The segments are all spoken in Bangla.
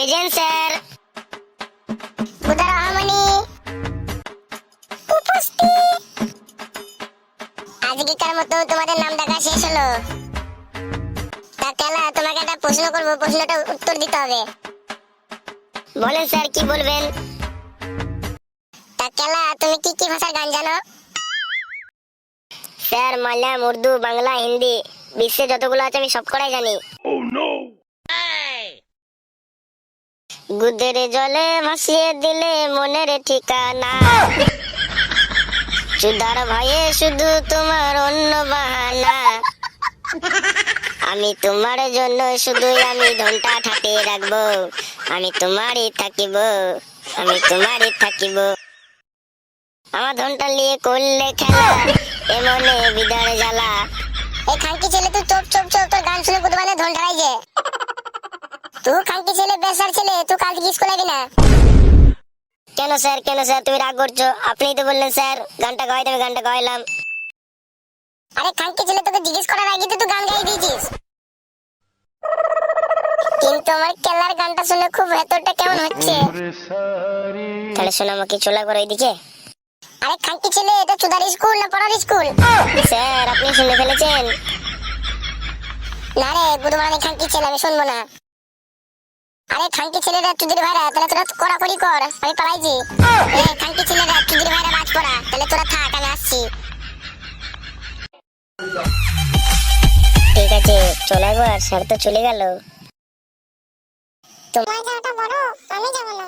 Present sir. বুধারহমণি উপস্থিত। আজকেকার মতো তোমাদের নাম ডাকা শেষ হলো। তা কেলা, তোমাকে একটা প্রশ্ন করবো, প্রশ্নটা উত্তর দিতে হবে। বলেন স্যার, কি বলবেন? তা কেলা, তুমি কি কি ভাষার গান জানো? স্যার, মালয়াম, উর্দু, বাংলা, হিন্দি, বিশ্বে যতগুলো আছে আমি সব কটাই জানি। গুদের জলে ভাসিয়ে দিলে মনের ঠিকানা, চুদার ভয়ে শুধু তোমার অন্য বাহানা। আমি তোমার জন্য শুধুই আমি ধনটা ঠাটিয়ে রাখবো, আমি তোমারই থাকিব, আমি তোমারই থাকিব। আমার ধনটা নিয়ে করলে খেলা, এমনে বিদার জ্বালা। এই খানকি ছেলে, তুই চুপ চুপ চুপ, তোর গান শুনে কুতবানে ধন ঢালাই যে। তুই খানকি ছেলে, বেসার ছেলে, তুই কাল থেকে স্কুলে আবি না। কেন স্যার, কেন স্যার তুমি রাগ করছো? আপনিই তো বললেন স্যার গানটা গাইতে, আমি গানটা গাইলাম। আরে খানকি ছেলে, তোকে জিজ্ঞেস করার আগে তো তুই গান গাই দিয়েছিস। কিন্তু আমার কেলার গানটা শুনে খুব ভেতরটা কেমন হচ্ছে। তাহলে শোনো, আমাকে চলে করো এইদিকে। আরে খানকি ছেলে, এটা চুদার স্কুল না পড়ার স্কুল? স্যার, আপনি শুনে ফেলেছেন। না রে বুধবারে খানকি ছেলে, আমি শুনবো না। আরে খানকি ছেলেরা চুদির ভাইরা, তাহলে তোরা কড়াকড়ি কর, আমি পালাইছি। খানকি ছেলেরা চুদির ভাইরা বাজ পড়া, তাহলে তোরা থাক, আমি আসছি। ঠিক আছে, চলে একবার, স্যার তো চলে গেল। তোমার যাওয়াটা বড়, আমি যাব না।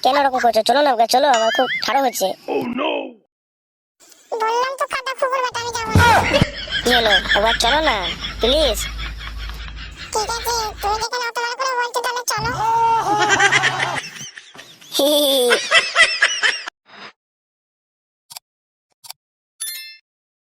কেন ওরকম করছো? চলো না, চলো, আমার খুব ঠাড়া হচ্ছে। বললাম তো কাটা ফুকুর বেটা, আমি যাব না। কি হলো, একবার চলো না প্লিজ। ঠিক আছে, তুমি যেখানে অতবার করে বলছো তাহলে চলো।